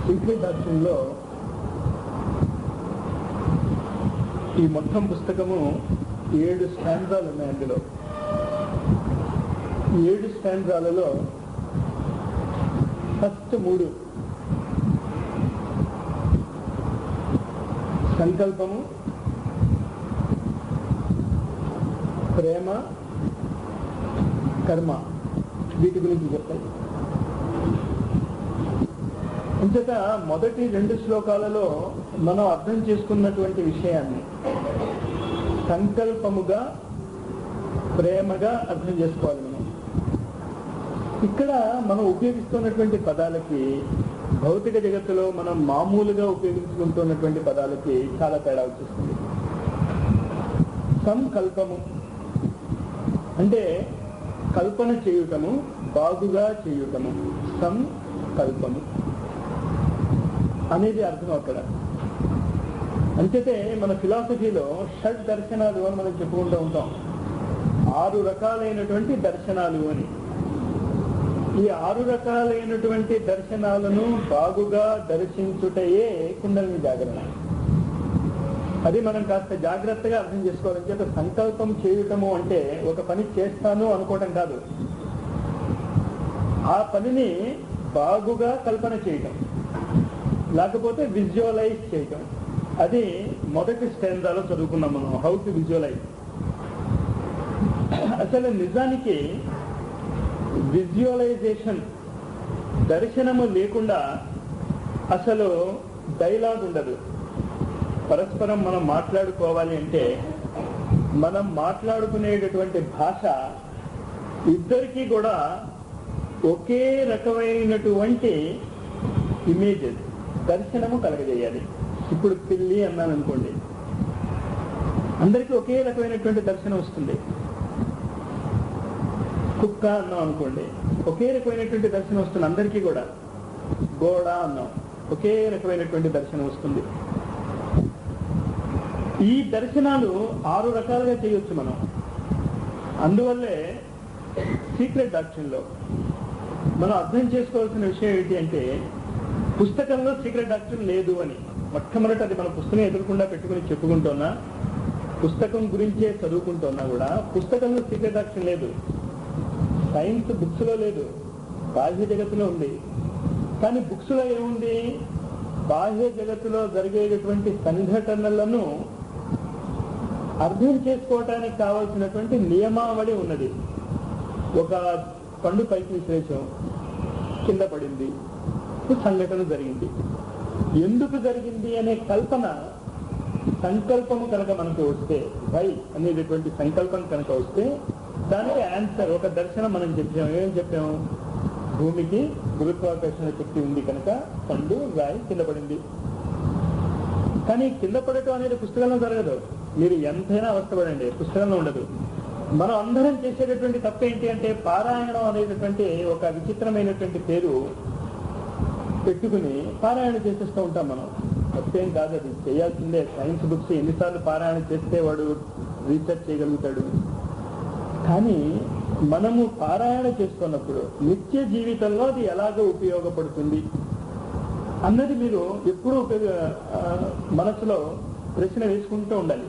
Secret డాక్టరీన్లో ఈ మొత్తం పుస్తకము 7 స్టాండ్రాలు ఉన్నాయి. అందులో 7 స్టాండ్రాలలో ఫస్ట్ 3 సంకల్పము, ప్రేమ, కర్మ, వీటి గురించి చెప్తాయి. అంచేత మొదటి 2 శ్లోకాలలో మనం అర్థం చేసుకున్నటువంటి విషయాన్ని సంకల్పముగా, ప్రేమగా అర్థం చేసుకోవాలి. మనం ఇక్కడ మనం ఉపయోగిస్తున్నటువంటి పదాలకి భౌతిక జగత్తులో మనం మామూలుగా ఉపయోగించుకుంటున్నటువంటి పదాలకి చాలా తేడా వచ్చేస్తుంది. సంకల్పము అంటే కల్పన చేయుటము, బాగుగా చేయుటము. సంకల్పము అనేది అర్థం అక్కడ. అంచేతే మన ఫిలాసఫీలో షడ్ దర్శనాలు అని మనం చెప్పుకుంటూ ఉంటాం. 6 రకాలైనటువంటి దర్శనాలు అని. ఈ 6 రకాలైనటువంటి దర్శనాలను బాగుగా దర్శించుటయే కుండలిని జాగరణ. అది మనం కాస్త జాగ్రత్తగా అర్థం చేసుకోవాలి. చేత సంకల్పం చేయటము అంటే ఒక పని చేస్తాను అనుకోవటం కాదు, ఆ పనిని బాగుగా కల్పన చేయటం, లేకపోతే విజువలైజ్ చేయటం. అది మొదటి స్టాండ్రాలో చదువుకున్నాం మనం, హౌ టు విజువలైజ్. అసలు నిజానికి విజువలైజేషన్, దర్శనము లేకుండా అసలు డైలాగ్ ఉండదు. పరస్పరం మనం మాట్లాడుకోవాలి అంటే మనం మాట్లాడుకునేటటువంటి భాష ఇద్దరికీ కూడా ఒకే రకమైనటువంటి ఇమేజెస్, దర్శనము కలగజేయాలి. ఇప్పుడు పిల్లి అన్నాను అనుకోండి, అందరికీ ఒకే రకమైనటువంటి దర్శనం వస్తుంది. కుక్క అన్నాం అనుకోండి, ఒకే రకమైనటువంటి దర్శనం వస్తుంది అందరికీ కూడా. గోడ అన్నాం, ఒకే రకమైనటువంటి దర్శనం వస్తుంది. ఈ దర్శనాలు 6 రకాలుగా చేయొచ్చు మనం. అందువల్లే సీక్రెట్ డాక్టరీన్లో మనం అర్థం చేసుకోవాల్సిన విషయం ఏంటి అంటే, పుస్తకంలో సీక్రెట్ డాక్టరీన్ లేదు అని. మొట్టమొదటి అది మన పుస్తకం ఎదురకుండా పెట్టుకుని చెప్పుకుంటున్నా, పుస్తకం గురించే చదువుకుంటున్నా కూడా పుస్తకంలో సీక్రెట్ డాక్టరీన్ లేదు. సైన్స్ బుక్స్ లో లేదు, బాహ్య జగత్తులో ఉంది. కానీ బుక్స్ లో ఏముంది? బాహ్య జగత్తులో జరిగేటటువంటి సంఘటనలను అర్థం చేసుకోవటానికి కావాల్సినటువంటి నియమావళి ఉన్నది. ఒక పండు పైకి విశ్లేషం, కింద పడింది, సంఘటన జరిగింది. ఎందుకు జరిగింది అనే కల్పన, సంకల్పము కనుక మనకు వస్తే, వై అనేటటువంటి సంకల్పం కనుక వస్తే దానికి ఆన్సర్, ఒక దర్శనం మనం చెప్పాము. ఏం చెప్పాము? భూమికి గురుత్వాకర్షణ శక్తి ఉంది కనుక పండు రాయి కింద పడింది. కానీ కింద పడటం అనేది పుస్తకంలో జరగదు. మీరు ఎంతైనా అవస్థపడండి, పుస్తకంలో ఉండదు. మనం అందరం చేసేటటువంటి తప్పు ఏంటి అంటే, పారాయణం అనేటటువంటి ఒక విచిత్రమైనటువంటి పేరు పెట్టుకుని పారాయణ చేసేస్తూ ఉంటాం మనం. తప్పేం కాదు, అది చేయాల్సిందే. సైన్స్ బుక్స్ ఎన్నిసార్లు పారాయణ చేస్తే వాడు రీసెర్చ్ చేయగలుగుతాడు. కానీ మనము పారాయణ చేస్తున్నప్పుడు నిత్య జీవితంలో అది ఎలాగో ఉపయోగపడుతుంది అన్నది మీరు ఎప్పుడూ మనసులో ప్రశ్న వేసుకుంటూ ఉండాలి.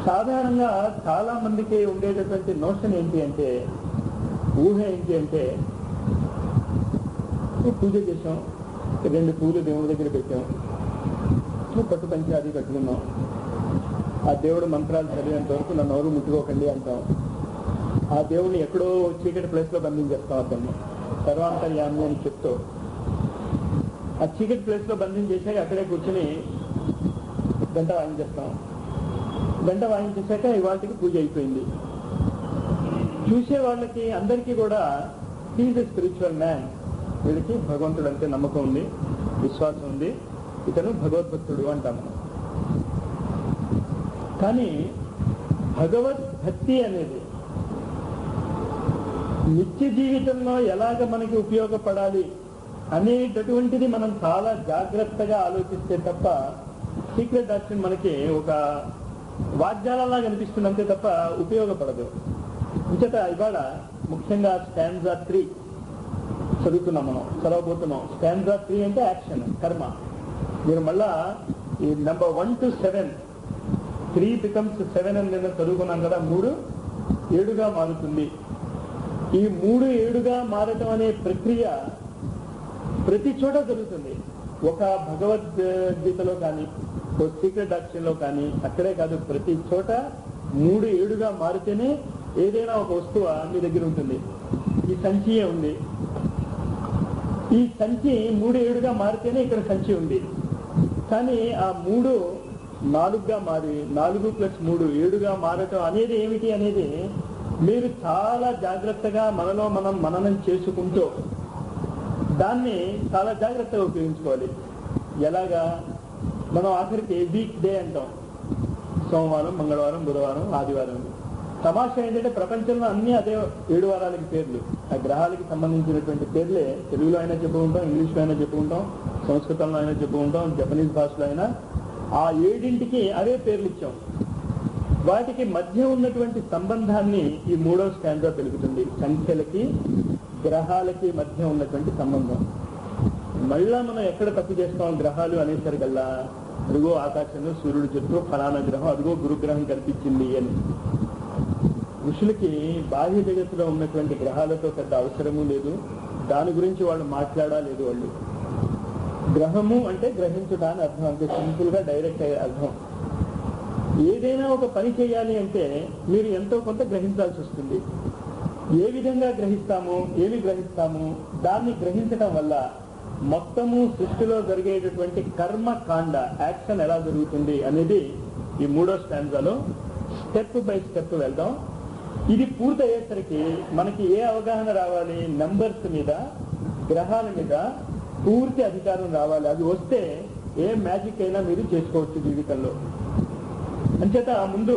సాధారణంగా చాలా మందికి ఉండేటటువంటి నోషన్ ఏంటి అంటే, ఊహ ఏంటి అంటే, పూజ చేసాం, 2 పూలు దేవుడి దగ్గర పెట్టాం, పట్టు పంచి అది కట్టుకున్నాం, ఆ దేవుడు మంత్రాలు చదివేంత వరకు నన్ను ఎవరు ముట్టుకోకండి అంటాం. ఆ దేవుడిని ఎక్కడో చీకటి ప్లేస్లో బంధించేస్తాం. అతన్ని సర్వాంతర్యామి అని చెప్తూ ఆ చీకటి ప్లేస్లో బంధించేసాక అక్కడే కూర్చొని గంట వాయించేస్తాం. గంట వాయించేశాక ఇవాళకి పూజ అయిపోయింది. చూసే వాళ్ళకి అందరికీ కూడా హీజ్ ఎ స్పిరిచువల్ మ్యాన్, వీడికి భగవంతుడు అంటే నమ్మకం ఉంది, విశ్వాసం ఉంది, ఇతను భగవద్భక్తుడు అంటాం. కానీ భగవద్భక్తి అనేది నిత్య జీవితంలో ఎలాగ మనకి ఉపయోగపడాలి అనేటటువంటిది మనం చాలా జాగ్రత్తగా ఆలోచిస్తే తప్ప సీక్రెట్ డాక్టరీన్ మనకి ఒక వాద్యాలలా కనిపిస్తుంది అంతే తప్ప ఉపయోగపడదు. ఇంచేత ఇవాళ ముఖ్యంగా స్టాంజా 3 చదువుతున్నాం, మనం చదవబోతున్నాం. స్టాంజా 3 అంటే యాక్షన్, కర్మ. మీరు మళ్ళా ఈ నెంబర్ 1 to 7, 3 becomes 7 అని నేను చదువుకున్నాం కదా. 3 7గా మారుతుంది. ఈ 3 7గా మారటం అనే ప్రక్రియ ప్రతి చోట జరుగుతుంది. ఒక భగవద్గీతలో కానీ, ఒక సీక్రెట్ డాక్టరీలో కానీ, అక్కడే కాదు, ప్రతి చోట 3 7గా మారితేనే ఏదైనా ఒక వస్తువు మీ దగ్గర ఉంటుంది. ఈ సంచియే ఉంది. ఈ సంచి 3 7గా మారితేనే ఇక్కడ సంచి ఉంది. కానీ ఆ 3 4గా మారి 4 + 3 7గా మారటం అనేది ఏమిటి అనేది మీరు చాలా జాగ్రత్తగా మనలో మనం మననం చేసుకుంటూ దాన్ని చాలా జాగ్రత్తగా ఉపయోగించుకోవాలి. ఎలాగా? మనం ఆఖరికి వీక్ డే అంటాం. సోమవారం, మంగళవారం, బుధవారం, ఆదివారం. తమాషా ఏంటంటే ప్రపంచంలో అన్ని అదే 7 వారాలకి పేర్లు. ఆ గ్రహాలకి సంబంధించినటువంటి పేర్లే తెలుగులో అయినా చెప్పుకుంటాం, ఇంగ్లీష్లో అయినా చెప్పుకుంటాం, సంస్కృతంలో అయినా చెప్పుకుంటాం, జపనీస్ భాషలో అయినా. ఆ 7ంటికి అవే పేర్లు ఇచ్చాం. వాటికి మధ్య ఉన్నటువంటి సంబంధాన్ని ఈ 3వ స్టాంజా తెలుపుతుంది. సంఖ్యలకి గ్రహాలకి మధ్య ఉన్నటువంటి సంబంధం. మళ్ళా మనం ఎక్కడ తప్పు చేస్తాం? గ్రహాలు అనేసరికల్లా అదిగో ఆకాశంలో సూర్యుడు చుట్టూ ఫలానా గ్రహం, అదిగో గురుగ్రహం కనిపించింది అని. ఋషులకి బాహ్య జగత్తులో ఉన్నటువంటి గ్రహాలతో పెద్ద అవసరము లేదు. దాని గురించి వాళ్ళు మాట్లాడలేదు. వాళ్ళు గ్రహము అంటే గ్రహించుట అని అర్థం. అంతే సింపుల్ గా డైరెక్ట్ అర్థం. ఏదైనా ఒక పని చేయాలి అంటే మీరు ఎంతో కొంత గ్రహించాల్సి వస్తుంది. ఏ విధంగా గ్రహిస్తాము, ఏమి గ్రహిస్తాము, దాన్ని గ్రహించడం వల్ల మొత్తము సృష్టిలో జరిగేటటువంటి కర్మకాండ, యాక్షన్ ఎలా జరుగుతుంది అనేది ఈ 3వ స్టాంజాలో స్టెప్ బై స్టెప్ వెళ్దాం. ఇది పూర్తయ్యేసరికి మనకి ఏ అవగాహన రావాలి? నంబర్స్ మీద, గ్రహాల మీద పూర్తి అధికారం రావాలి. అది వస్తే ఏ మ్యాజిక్ అయినా మీరు చేసుకోవచ్చు జీవితంలో. అంచేత ముందు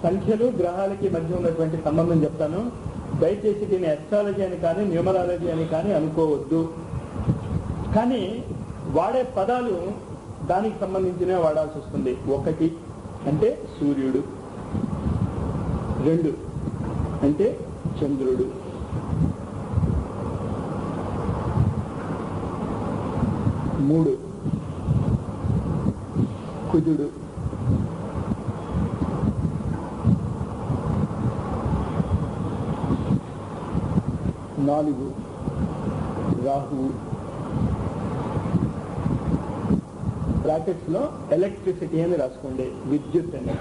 సంఖ్యలు గ్రహాలకి మధ్య ఉన్నటువంటి సంబంధం చెప్తాను. దయచేసి దీన్ని అస్ట్రాలజీ అని కానీ, న్యూమరాలజీ అని కానీ అనుకోవద్దు. కానీ వాడే పదాలు దానికి సంబంధించినవి వాడాల్సి వస్తుంది. 1 అంటే సూర్యుడు, 2 అంటే చంద్రుడు, 3 కుజుడు, 4 రాహువు. బ్రాకెట్స్ లో ఎలక్ట్రిసిటీ అని రాసుకోండి, విద్యుత్ అని.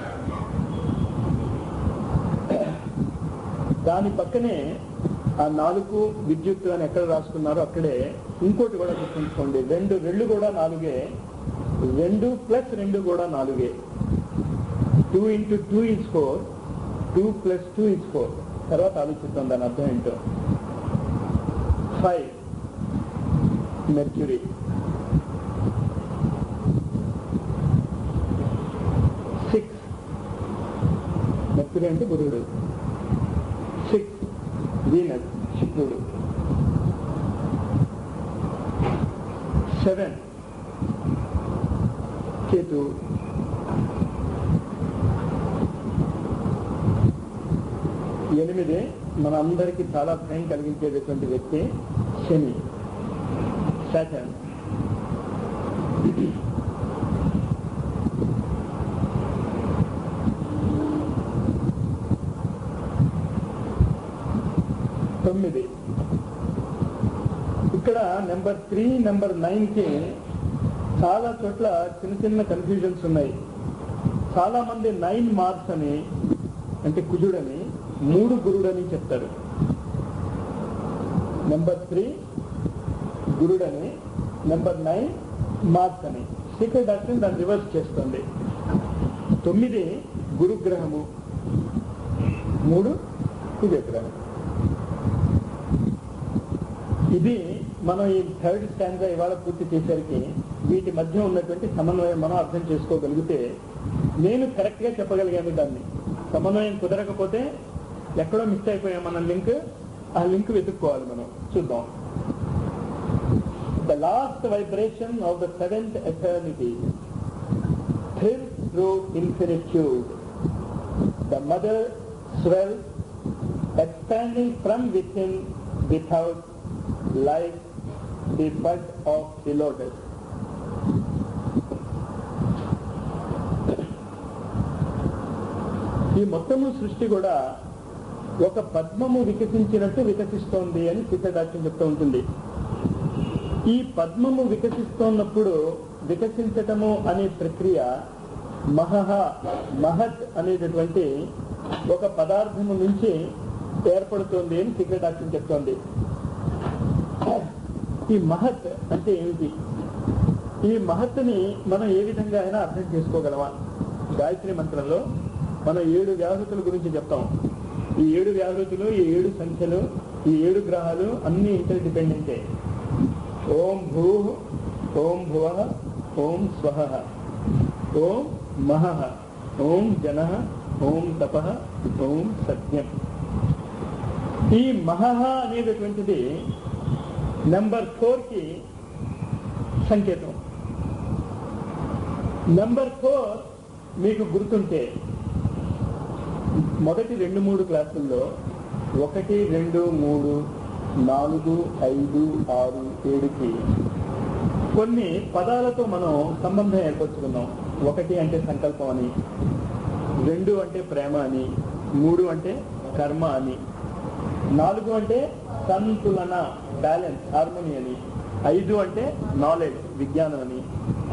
దాని పక్కనే ఆ 4 విద్యుత్ అని ఎక్కడ రాసుకున్నారో అక్కడే ఇంకోటి కూడా గుర్తుంచుకోండి. 2 రెళ్ళు కూడా 4గే, 2 + 2 కూడా 4గే. 2 × 2 = 4, 2 + 2 = 4. తర్వాత ఆలోచిస్తాం దాని అర్థం ఏంటో. 5 మెర్క్యూరీ, 6 మెర్క్యూరీ అంటే బుధుడు, 6 వీనస్ శుక్రుడు, 7 కేతు, 8 మన అందరికీ చాలా భయం కలిగించేటటువంటి వ్యక్తి శని, సాటర్న్. 9. ఇక్కడ నెంబర్ 3, నెంబర్ 9కి చాలా చోట్ల చిన్న చిన్న కన్ఫ్యూజన్స్ ఉన్నాయి. చాలా మంది 9 మార్స్ అని అంటే కుజుడని, 3 గురుడని చెప్తారు. నెంబర్ 3 గురుడని, నెంబర్ 9 మార్స్ అని. సీక్రెట్ డాక్టరీ దాన్ని రివర్స్ చేస్తుంది. 9 గురుగ్రహము, 3 కుజగ్రహం. ఇది మనం ఈ 3rd స్టాంజా ఇవాళ పూర్తి చేసరికి వీటి మధ్య ఉన్నటువంటి సమన్వయం మనం అర్థం చేసుకోగలిగితే, నేను కరెక్ట్ గా చెప్పగలిగాను. దాన్ని సమన్వయం కుదరకపోతే ఎక్కడో మిస్ అయిపోయాం మనం లింక్. ఆ లింక్ వెతుక్కోవాలి మనం. చూద్దాం. The last vibration of the 7th eternity thrills through infinitude. The mother swells, expanding from within without like the bud of the lotus. ఈ మొత్తము సృష్టి కూడా ఒక పద్మము వికసించినట్టు వికసిస్తోంది అని సిద్ధదాక్ష్యం చెప్తూ ఉంటుంది. ఈ పద్మము వికసిస్తున్నప్పుడు వికసించటము అనే ప్రక్రియ మహత్ అనేటటువంటి ఒక పదార్థము నుంచి ఏర్పడుతుంది అని సిద్ధదాక్ష్యం చెప్తోంది. ఈ మహత్ అంటే ఏమిటి? ఈ మహత్తుని మనం ఏ విధంగా అయినా అర్థం చేసుకోగలమా? గాయత్రి మంత్రంలో మనం 7 వ్యాహృతుల గురించి చెప్తాం. ఈ 7 వ్యాహృతులు, ఈ 7 సంఖ్యలు, ఈ 7 గ్రహాలు అన్ని ఇంటర్ డిపెండెంటే. ఓం భూ, ఓం భువ, ఓం స్వహ, ఓం మహః, ఓం జనః, ఓం తపః, ఓం సత్యం. ఈ మహః అనేటటువంటిది నెంబర్ 4కి సంకేతం. నెంబర్ 4 మీకు గుర్తుంటే మొదటి 2-3 క్లాసుల్లో 1, 2, 3, 4, 5, 6, 7కి కొన్ని పదాలతో మనం సంబంధం ఏర్పరచుకున్నాం. 1 అంటే సంకల్పం అని, 2 అంటే ప్రేమ అని, 3 అంటే కర్మ అని, 4 అంటే సంతులన బ్యాలెన్స్ హార్మోని అని, 5 అంటే నాలెడ్జ్ విజ్ఞానం అని,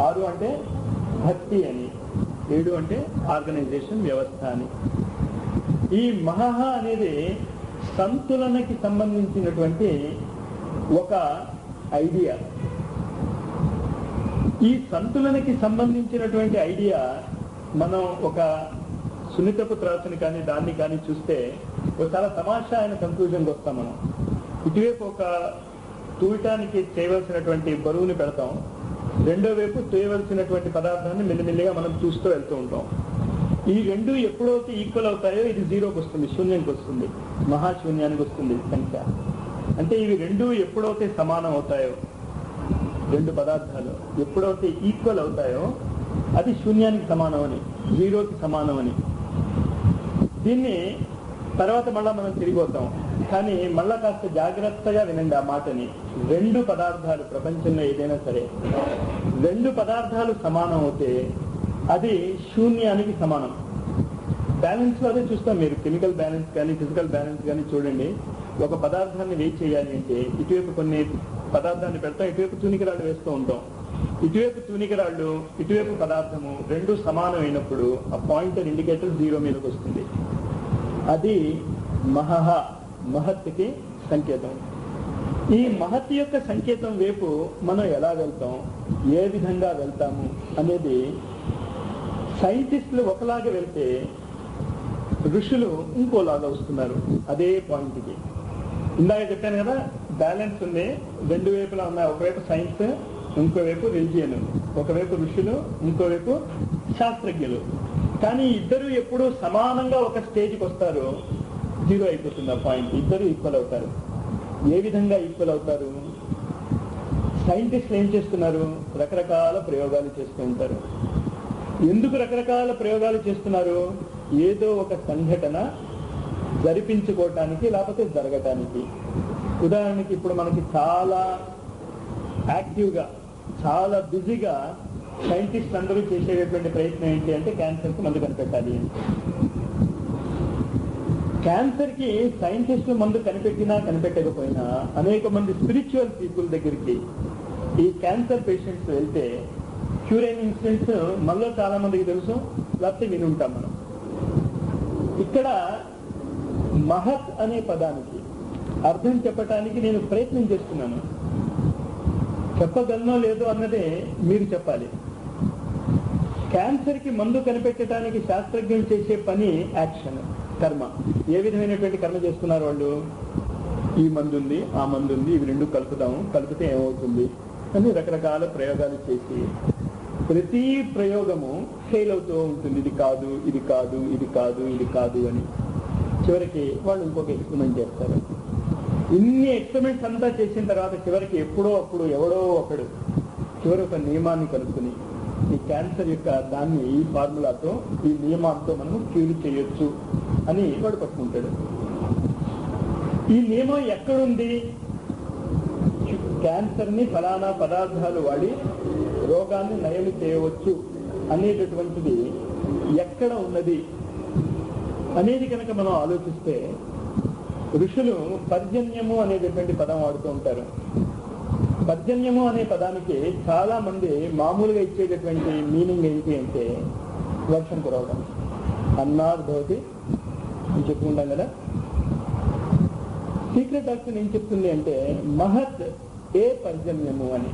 6 అంటే భక్తి అని, 7 అంటే ఆర్గనైజేషన్ వ్యవస్థ అని. ఈ మహః అనేది సంతులనకి సంబంధించినటువంటి ఒక ఐడియా. ఈ సంతులనకి సంబంధించినటువంటి ఐడియా మనం ఒక సున్నితపు త్రాసుని కానీ దాన్ని కానీ చూస్తే చాలా తమాషా అయిన కన్క్లూజన్కి వస్తాం. మనం ఇటువైపు ఒక తూయటానికి చేయవలసినటువంటి బరువుని పెడతాం, రెండో వైపు తూయవలసినటువంటి పదార్థాన్ని మెల్లిమెల్లిగా మనం చూస్తూ వెళ్తూ ఉంటాం. ఈ 2 ఎప్పుడైతే ఈక్వల్ అవుతాయో ఇది 0కి వస్తుంది, శూన్యానికి వస్తుంది, మహాశూన్యానికి వస్తుంది సంఖ్య. అంటే ఇవి 2 ఎప్పుడైతే సమానం అవుతాయో, 2 పదార్థాలు ఎప్పుడైతే ఈక్వల్ అవుతాయో అది శూన్యానికి సమానం అని, 0కి సమానం అని. దీన్ని తర్వాత మళ్ళా మనం తిరిగి వద్దాం. కానీ మళ్ళా కాస్త జాగ్రత్తగా వినండి ఆ మాటని. 2 పదార్థాలు ప్రపంచంలో ఏదైనా సరే 2 పదార్థాలు సమానం అవుతే అది శూన్యానికి సమానం. బ్యాలెన్స్ లో అదే చూస్తాం. మీరు కెమికల్ బ్యాలెన్స్ కానీ ఫిజికల్ బ్యాలెన్స్ కానీ చూడండి. ఒక పదార్థాన్ని వెయిట్ చేయాలి అంటే ఇటువైపు కొన్ని పదార్థాన్ని పెడతాం, ఇటువైపు తూనికరాళ్ళు వేస్తూ ఉంటాం. ఇటువైపు తూనికరాళ్ళు, ఇటువైపు పదార్థము 2 సమానం అయినప్పుడు ఆ పాయింటర్ ఇండికేటర్ 0 మీదకి వస్తుంది. అది మహత్కి సంకేతం. ఈ మహత్ యొక్క సంకేతం వైపు మనం ఎలా వెళ్తాం, ఏ విధంగా వెళ్తాము అనేది సైంటిస్టులు ఒకలాగా వెళ్తే ఋషులు ఇంకోలాగా వస్తున్నారు అదే పాయింట్కి. ఇందాక చెప్పాను కదా, బ్యాలెన్స్ ఉంది, 2 వైపులా ఉన్నాయి. ఒకవైపు సైన్స్, ఇంకోవైపు రిలిజియన్, ఒకవైపు ఋషులు, ఇంకోవైపు శాస్త్రజ్ఞులు. కానీ ఇద్దరు ఎప్పుడు సమానంగా ఒక స్టేజ్కి వస్తారు, 0 అయిపోతుంది ఆ పాయింట్. ఇద్దరు ఈక్వల్ అవుతారు. ఏ విధంగా ఈక్వల్ అవుతారు? సైంటిస్టులు ఏం చేస్తున్నారు? రకరకాల ప్రయోగాలు చేస్తూ ఉంటారు. ఎందుకు రకరకాల ప్రయోగాలు చేస్తున్నారు? ఏదో ఒక సంఘటన జరిపించుకోవటానికి, లేకపోతే జరగటానికి. ఉదాహరణకి ఇప్పుడు మనకి చాలా యాక్టివ్గా, చాలా బిజీగా సైంటిస్ట్ అందరూ చేసేటటువంటి ప్రయత్నం ఏంటి అంటే క్యాన్సర్కి మందు కనిపెట్టాలి అని. క్యాన్సర్కి సైంటిస్టులు మందు కనిపెట్టినా కనిపెట్టకపోయినా అనేక మంది స్పిరిచువల్ పీపుల్ దగ్గరికి ఈ క్యాన్సర్ పేషెంట్స్ వెళ్తే క్యూర్ అయిన ఇన్సిడెంట్స్ మనలో చాలా మందికి తెలుసు, లేకపోతే విని ఉంటాం మనం. ఇక్కడ మహత్ అనే పదానికి అర్థం చెప్పటానికి నేను ప్రయత్నం చేస్తున్నాను. చెప్పగలనో లేదో అన్నదే మీరు చెప్పాలి. క్యాన్సర్కి మందు కనిపెట్టడానికి శాస్త్రజ్ఞులు చేసే పని యాక్షన్, కర్మ. ఏ విధమైనటువంటి కర్మ చేస్తున్నారు వాళ్ళు? ఈ మందు ఉంది, ఆ మందు ఉంది, ఇవి 2 కలుపుతాము, కలిపితే ఏమవుతుంది అని రకరకాల ప్రయోగాలు చేసి ప్రతి ప్రయోగము ఫెయిల్ అవుతూ ఉంటుంది. ఇది కాదు, ఇది కాదు, ఇది కాదు, ఇది కాదు అని. చివరికి వాళ్ళు ఇంకొక ఎక్స్పెరిమెంట్ చేస్తారు. ఇన్ని ఎక్స్పెరిమెంట్స్ అంతా చేసిన తర్వాత చివరికి ఎప్పుడో అప్పుడు ఎవడో ఒకడు చివరి ఒక నియమాన్ని కనుక్కుని ఈ క్యాన్సర్ యొక్క దాన్ని ఈ ఫార్ములాతో, ఈ నియమాలతో మనము క్యూర్ చేయొచ్చు అని వాడు పట్టుకుంటాడు. ఈ నియమం ఎక్కడుంది? క్యాన్సర్ ని ఫలానా పదార్థాలు వాడి రోగాన్ని నయం చేయవచ్చు అనేటటువంటిది ఎక్కడ ఉన్నది అనేది కనుక మనం ఆలోచిస్తే, ఋషులు పర్జన్యము అనేటటువంటి పదం వాడుతూ ఉంటారు. పర్జన్యము అనే పదానికి చాలా మంది మామూలుగా ఇచ్చేటటువంటి మీనింగ్ ఏంటి అంటే వర్షం కురవడం, అన్నార్ భవతి అని చెప్పుకుంటాం కదా. సీక్రెట్ డాక్టర్ ఏం చెప్తుంది అంటే మహత్ ఏ పర్జన్యము అని.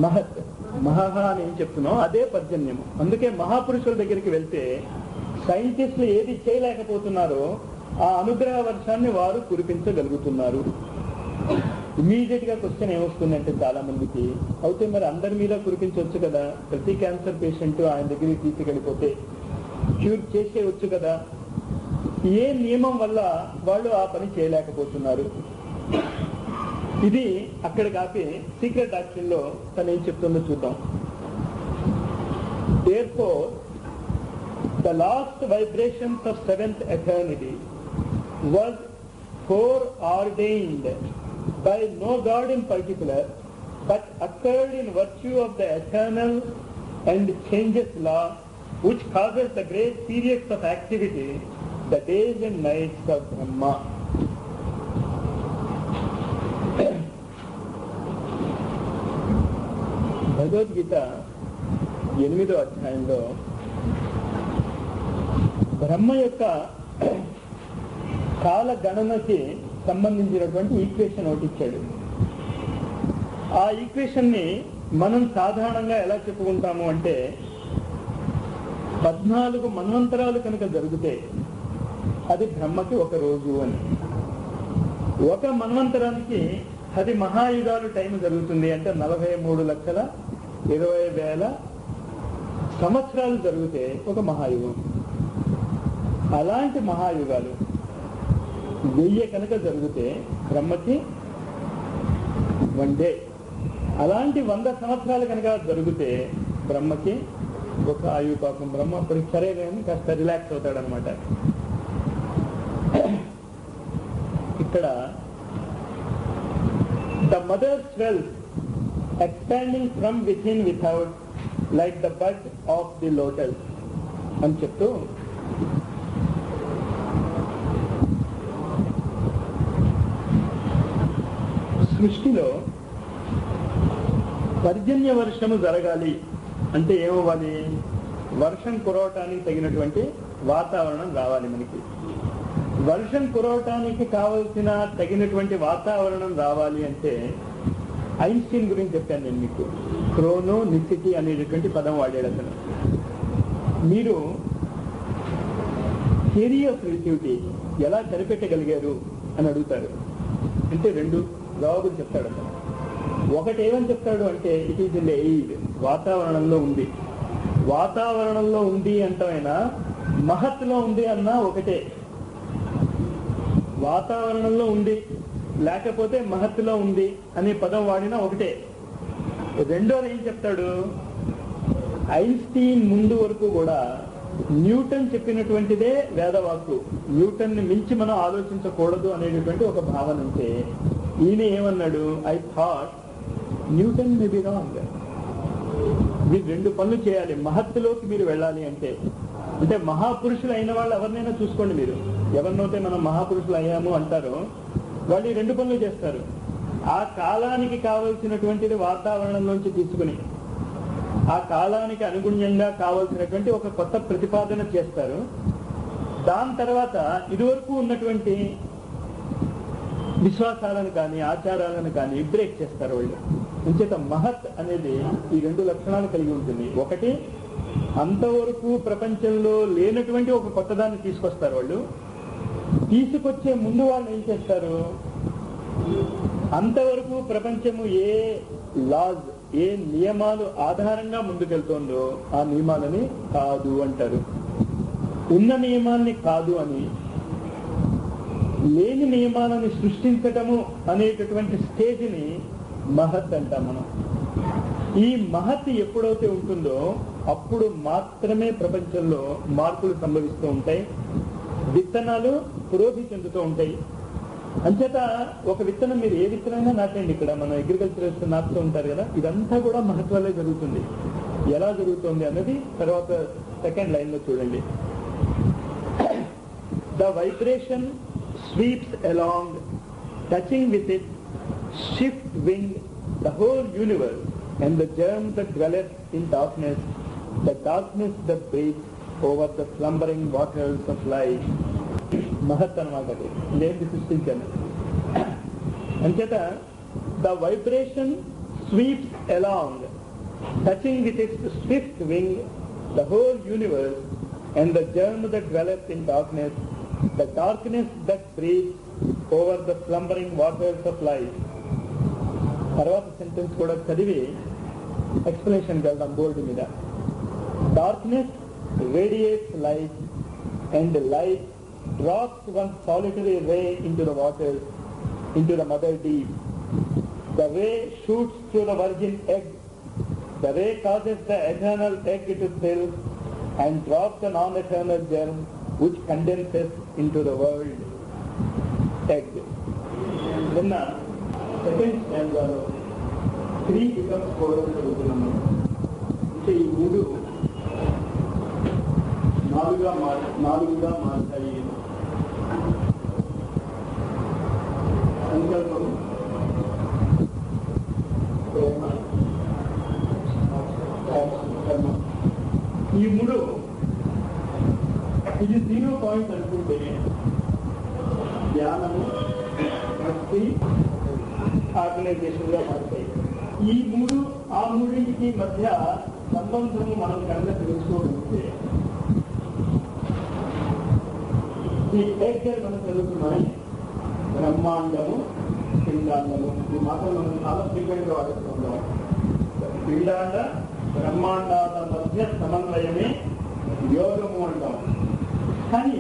మహత్ మహహ అని ఏం చెప్తున్నాం అదే పర్జన్యము. అందుకే మహాపురుషుల దగ్గరికి వెళ్తే సైంటిస్టులు ఏది చేయలేకపోతున్నారో ఆ అనుగ్రహ వర్షాన్ని వారు కురిపించగలుగుతున్నారు. ఇమీడియట్ గా క్వశ్చన్ ఏమొస్తుందంటే చాలా మందికి, అయితే మరి అందరి మీద కురిపించవచ్చు కదా, ప్రతి క్యాన్సర్ పేషెంట్ ఆయన దగ్గరికి తీసుకెళ్ళిపోతే క్యూర్ చేసేయవచ్చు కదా, ఏ నియమం వల్ల వాళ్ళు ఆ పని చేయలేకపోతున్నారు? ఇది అక్కడ కాపి సీక్రెట్ డాక్టర్ లో తను ఏం చెప్తుందో చూద్దాం. Therefore, the last vibrations of seventh eternity was foreordained by no God in particular, but occurred in virtue of the eternal and changeless law which causes the great periods of activity, the days and nights of Brahma. Bhagavad Gita 8వ అధ్యాయంలో బ్రహ్మ యొక్క కాల గణనకి సంబంధించినటువంటి equation ఒకటి ఇచ్చాడు. ఆ equation ని మనం సాధారణంగా ఎలా చెప్పుకుంటాము అంటే 14 మన్వంతరాలు కనుక జరిగితే అది బ్రహ్మకి ఒక రోజు అని. ఒక మన్వంతరానికి 10 మహాయుగాలు టైం జరుగుతుంది అంటే 43,20,000 సంవత్సరాలు జరిగితే ఒక మహాయుగం. అలాంటి మహాయుగాలు 1000 కనుక జరిగితే బ్రహ్మకి 1 డే. అలాంటి 100 సంవత్సరాలు కనుక జరిగితే బ్రహ్మకి ఒక ఆయువు. పాపం బ్రహ్మ అప్పటికి సరే కానీ కాస్త రిలాక్స్ అవుతాడనమాట. ఇక్కడ the mother's wealth expanding from within without like the bud of the lotus అని చెప్తూ సృష్టిలో పర్జన్య వర్షము జరగాలి అంటే ఏమవ్వాలి? వర్షం కురవటానికి తగినటువంటి వాతావరణం రావాలి మనకి. వర్షం కురవటానికి కావలసిన తగినటువంటి వాతావరణం రావాలి అంటే ఐన్స్టీన్ గురించి చెప్పాను నేను మీకు. క్రోనోనిసిటీ అనేటటువంటి పదం వాడాడు అతను. మీరు థియరీ ఆఫ్ రిలేటివిటీ ఎలా కనిపెట్టగలిగారు అని అడుగుతారు. అంటే 2 జవాబులు చెప్తాడు అతను. ఒకటి ఏమని చెప్తాడు అంటే it is in the air, వాతావరణంలో ఉంది. వాతావరణంలో ఉంది అంటమైనా మహత్తులో ఉంది అన్నా ఒకటే. వాతావరణంలో ఉంది లేకపోతే మహత్తులో ఉంది అనే పదం వాడినా ఒకటే. రెండోది ఏం చెప్తాడు? ఐన్స్టీన్ ముందు వరకు కూడా న్యూటన్ చెప్పినటువంటిదే వేదవాక్కు. న్యూటన్ ని మించి మనం ఆలోచించకూడదు అనేటటువంటి ఒక భావన ఉంటే ఈయన ఏమన్నాడు? I thought Newton may be wrong. మీరు 2 పనులు చేయాలి మహత్తులోకి మీరు వెళ్ళాలి అంటే. అంటే మహాపురుషులు అయిన వాళ్ళు ఎవరినైనా చూసుకోండి మీరు. ఎవరినైతే మనం మహాపురుషులు అయ్యాము అంటారో వాళ్ళు 2 పనులు చేస్తారు. ఆ కాలానికి కావలసినటువంటిది వాతావరణంలోంచి తీసుకుని ఆ కాలానికి అనుగుణ్యంగా కావలసినటువంటి ఒక కొత్త ప్రతిపాదన చేస్తారు. దాని తర్వాత ఇదివరకు ఉన్నటువంటి విశ్వాసాలను కానీ ఆచారాలను కానీ బ్రేక్ చేస్తారు వాళ్ళు. అంచేత మహత్ అనేది ఈ 2 లక్షణాలు కలిగి ఉంటుంది. ఒకటి, అంతవరకు ప్రపంచంలో లేనటువంటి ఒక కొత్తదాన్ని తీసుకొస్తారు వాళ్ళు. తీసుకొచ్చే ముందు వాళ్ళు ఏం చేస్తారు? అంతవరకు ప్రపంచము ఏ లాజ్, ఏ నియమాలు ఆధారంగా ముందుకెళ్తుందో ఆ నియమాలని కాదు అంటారు. ఉన్న నియమాల్ని కాదు అని, లేని నియమాలను సృష్టించటము అనేటటువంటి స్టేజ్ని మహత్ అంటాం మనం. ఈ మహత్ ఎప్పుడైతే ఉంటుందో అప్పుడు మాత్రమే ప్రపంచంలో మార్పులు సంభవిస్తూ ఉంటాయి, విత్తనాలు పురోధి చెందుతూ ఉంటాయి. అంచేత ఒక విత్తనం మీరు ఏ విత్తనమైనా నాటండి. ఇక్కడ మన అగ్రికల్చరల్స్ నాటుతూ ఉంటారు కదా, ఇదంతా కూడా మహత్వాలే జరుగుతుంది. ఎలా జరుగుతుంది అన్నది తర్వాత సెకండ్ లైన్ లో చూడండి. The vibration sweeps along, touching with it shift wing the whole universe and the germ that dwelleth in darkness, the darkness that breathes over the slumbering waters of life. మహత్ అనమాట అది, లేని సృష్టించాను. అంచేత the vibration sweeps along, touching with its Swift wing the whole universe and the germ that dwelleth in darkness, the darkness that breathes over the slumbering waters of life. తర్వాత sentence కూడా చదివి ఎక్స్ప్లెనేషన్కి వెళ్దాం బోర్డు మీద. Darkness radiates light and light drops one solitary ray into the water, into the mother deep. The ray shoots through the virgin egg. The ray causes the eternal egg to fill and drops the non-eternal germ which condenses into the world egg. నిన్న second స్టాండ్లో 3 becomes 4 అని చదువుతున్నాము. అంటే ఈ 3 నాలుగుగా మారుతాయి. సంకల్పం, ప్రేమ, కర్మ. ఈ 3 ఇది 0 పాయింట్ అనుకుంటే ధ్యానము, భక్తి, ఆర్గనైజేషన్ గా మారుతాయి. ఈ 3 ఆ 3కి మధ్య సంబంధము మనం కనుక తెలుసుకోగలిగితే ఈ ఎగ్ మనం చదువుతున్నాయి. బ్రహ్మాండము, పిండాండము, ఈ మాత్రం మనం చాలా ఫ్రీక్వెంట్ గా వాడుతుంటాం. పిండాండ బ్రహ్మాండాల మధ్య సమన్వయమే యోగము అంటాం. కానీ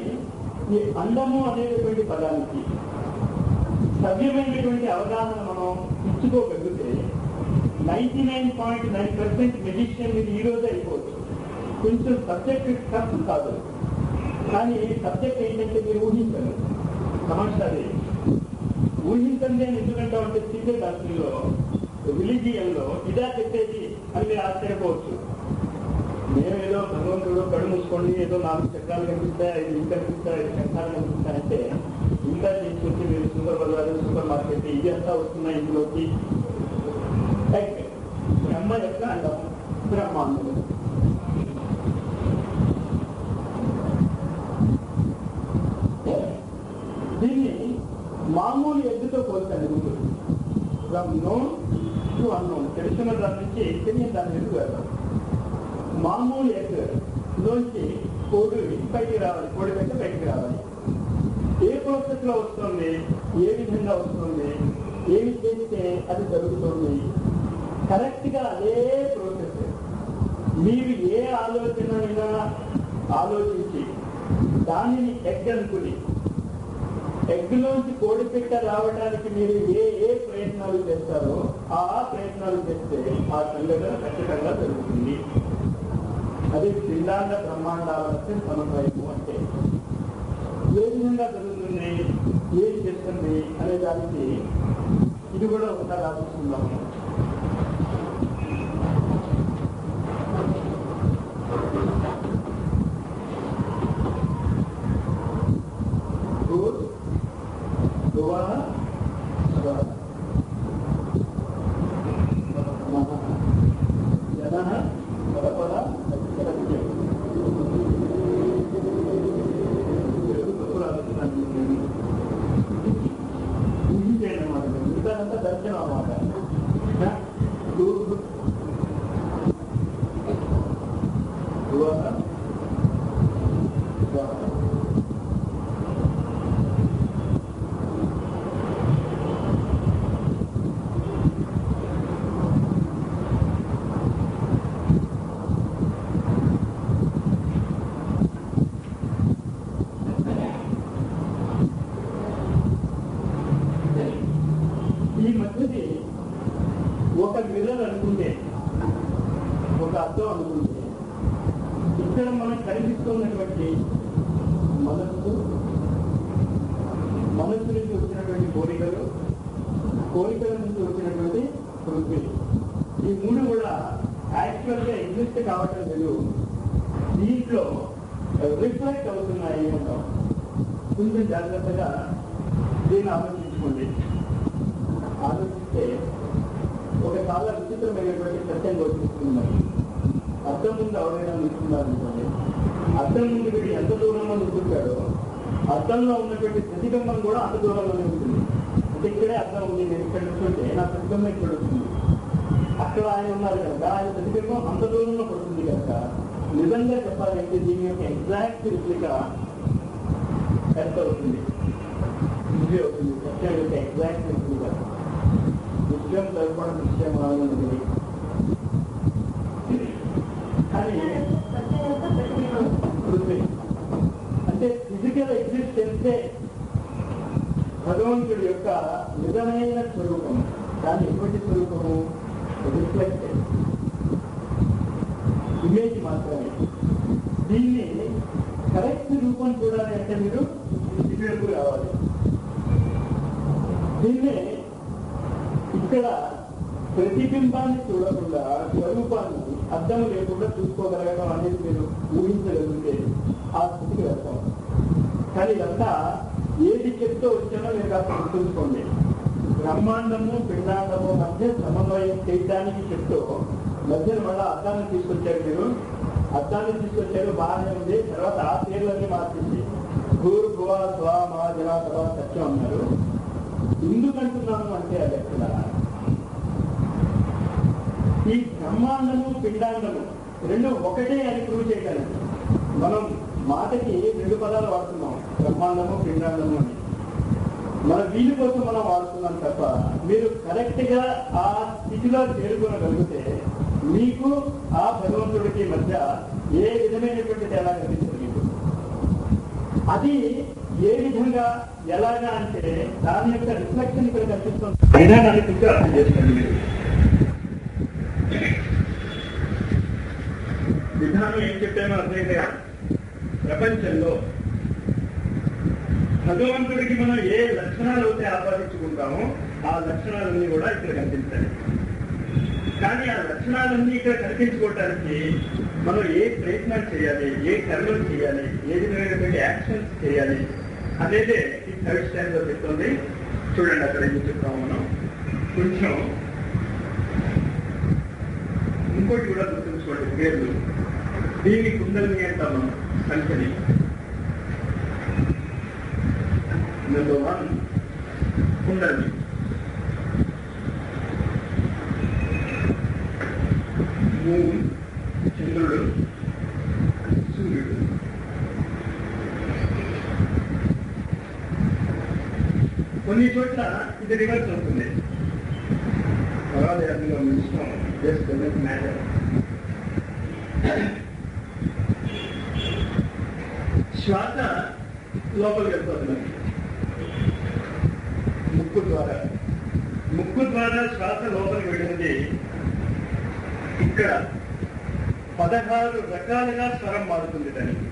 ఈ అండము అనేటువంటి పదానికి సవ్యమైనటువంటి అవగాహన మనం ఇచ్చుకోగలిగితే 99.9% మెజిషియన్ ఇది ఈ రోజే అయిపోవచ్చు. కొంచెం సబ్జెక్ట్ టఫ్ కాదు, కానీ సబ్జెక్ట్ ఏంటంటే మీరు ఊహించండి. సమస్య అది ఊహించండి అని ఎందుకంటే అంటే సీక్రెట్ అర్థంలో రిలీజియన్లో ఇదా చెప్పేది అని మీరు ఆశ్చర్యపోవచ్చు. మేము ఏదో భగవంతుడు కళ్ళు మూసుకోండి, ఏదో 4 చక్రాలు కనిపిస్తాయి, 5 ఇల్లు కనిపిస్తాయి, 5 చక్రాలు కనిపిస్తాయంటే ఇంకా తీసుకొచ్చి మీరు సూపర్ బజార్, సూపర్ మార్కెట్ ఇది అంతా వస్తున్నాయి ఇందులోకి. బ్రహ్మ యొక్క అంటాం, బ్రహ్మాండం. దీన్ని మామూలు ఎగ్గుతో పోల్చండి. ముందు ఫ్రమ్ నోన్ టు అన్నోన్, తెలిసిన దాని నుంచి తెలియని దాన్ని ఎదుగు వెళ్తాం. మామూలు ఎగ్ లోంచి కోడి పైకి రావాలి, కోడి పెట్ట బయటికి రావాలి. ఏ ప్రాసెస్ లో వస్తుంది, ఏ విధంగా వస్తుంది, ఏమి చేస్తే అది జరుగుతుంది. కరెక్ట్ గా అదే ప్రాసెస్ మీరు ఏ ఆలోచనైనా ఆలోచించి దానిని ఎగ్ అనుకుని ఎగ్లోంచి కోడి పెట్ట రావడానికి మీరు ఏ ప్రయత్నాలు చేస్తారో ఆ ప్రయత్నాలు చేస్తే ఆ సంఘటన ఖచ్చితంగా జరుగుతుంది. అది పిండాండ బ్రహ్మాండాల మధ్య సమన్వయము అంటే ఏ విధంగా జరుగుతుంది, ఏం చేస్తుంది అనే దానికి ఇది కూడా ఒకసారి ఆలోచిస్తున్నాము. దర్శనం అన్నమాట. ఈ మధ్యది ఒక మిర్రర్ అనుకుంటే, ఒక అర్థం అనుకుంటే, ఇక్కడ మనకు కనిపిస్తున్నటువంటి మనస్సు నుంచి వచ్చినటువంటి కోరికలు, కోరికల నుంచి వచ్చినటువంటి పృథ్వీ. ఈ మూడు కూడా యాక్చువల్గా ఎగ్జిస్ట్ కావటం లేదు, దీంట్లో రిఫ్లెక్ట్ అవుతున్నాయి అంటాం. కొంచెం జాగ్రత్తగా దీన్ని ఆలోచించుకోండి. ఆలోచిస్తే ఒక చాలా విచిత్రమైనటువంటి సత్యం గోచరిస్తున్నారు. అద్దం ముందు ఎవరైనా నిల్చున్నారనుకోండి, అద్దం ముందు వీడు ఎంత దూరంలో నిల్చుంటాడో అద్దంలో ఉన్నటువంటి ప్రతిబింబం కూడా అంత దూరంలోనే ఉంటుంది. అంటే ఇక్కడే అద్దం ఉంది, నేను ఇక్కడ నిల్చుంటే నా ప్రతిబింబం ఇక్కడ ఉంటుంది. అక్కడ ఆయన ఉన్నారు కనుక ఆయన ప్రతిబింబం అంత దూరంలో పడుతుంది కనుక నిజంగా చెప్పాలంటే దీని యొక్క ఎగ్జాక్ట్ రిప్లికా ఎంత అవుతుంది, ఇది అవుతుంది. సత్యం యొక్క ఎగ్జాక్ట్ రిప్లికా. విషయం సరిపడిన విషయం రానున్నది. కానీ పృథ్వీ అంటే ఫిజికల్ ఎగ్జిస్టెన్సే భగవంతుడి యొక్క నిజమైన స్వరూపము. కానీ ఎటువంటి స్వరూపము? రిఫ్లెక్టెడ్ ఇమేజ్ మాత్రమే. దీన్ని కరెక్ట్ రూపం చూడాలి అంటే మీరు ఇటువైపు రావాలి. దీన్నే ఇక్కడ ప్రతిబింబాన్ని చూడకుండా స్వరూపాన్ని అర్థం లేకుండా చూసుకోగలగడం అనేది మీరు ఊహించగలిగితే ఆ స్థితికి వెళ్తాం. కానీ ఇదంతా ఏది చెప్తూ వచ్చానో మీరు కాస్త గుర్తుంచుకోండి. బ్రహ్మాండము పిండాండము మధ్య సమన్వయం చేయడానికి చెప్తూ మధ్యన మళ్ళీ అర్థాన్ని తీసుకొచ్చారు. మీరు అర్థాన్ని తీసుకొచ్చారు, బాగానే ఉంది. తర్వాత ఆ పేర్లన్నీ మార్చింది. భూర్ భువ స్వ మా జన సభ సత్యం అన్నారు. ఎందుకంటున్నాను అంటే అది ఎక్కడ ఈ బ్రహ్మాండము పిండాండము రెండు ఒకటే అని ప్రూవ్ చేయగలం. మనం మాటకి రెండు పదాలు వాడుతున్నాం, బ్రహ్మాండము పిండాండము అని. మన వీలు కోసం మనం వాడుతున్నాం తప్ప మీరు కరెక్ట్ గా ఆ స్థితిలో చేరుకోగలిగితే మీకు ఆ భగవంతుడికి మధ్య ఏ విధమైనటువంటి తేడా కనిపిస్తుంది మీకు. అది ఏ విధంగా ఎలాగా అంటే దాని యొక్క రిఫ్లెక్షన్ ఇక్కడ కనిపిస్తుంది. అయినా దాన్ని కొంచెం అర్థం చేసుకోండి. మీరు విధానం ఏం చెప్పామో అర్థమైందా? ప్రపంచంలో భగవంతుడికి మనం ఏ లక్షణాలు అయితే ఆపాదించుకుంటామో ఆ లక్షణాలన్నీ కూడా ఇక్కడ కనిపించాలి. కానీ ఆ లక్షణాలన్నీ ఇక్కడ కనిపించుకోవటానికి మనం ఏ ప్రయత్నం చేయాలి, ఏ కర్మలు చేయాలి, ఏ విధమైనటువంటి యాక్షన్స్ చేయాలి అనేది ఈ థర్డ్ స్టాండ్లో చెప్తుంది. చూడండి అక్కడ ఏం చెప్తాము మనం. కొంచెం ఇంకోటి కూడా గుర్తుంచుకోండి పేర్లు. దీన్ని కుండలిని అంటాం మనం, సంఖ్యని. నెంబర్ 1 కుండలిని. మూన్, చంద్రుడు, సూర్యుడు. కొన్ని చోట్ల ఇది రివర్స్ అవుతుంది. పర్వాలేదు, ఇష్టం జస్ట్ మ్యాటర్. శ్వాస లోపలికి వెళ్ళిపోతున్నది ముక్కు ద్వారా. ముక్కు ద్వారా శ్వాస లోపలికి వెళ్ళింది. ఇక్కడ 16 రకాలుగా స్వరం మారుతుంది. దానికి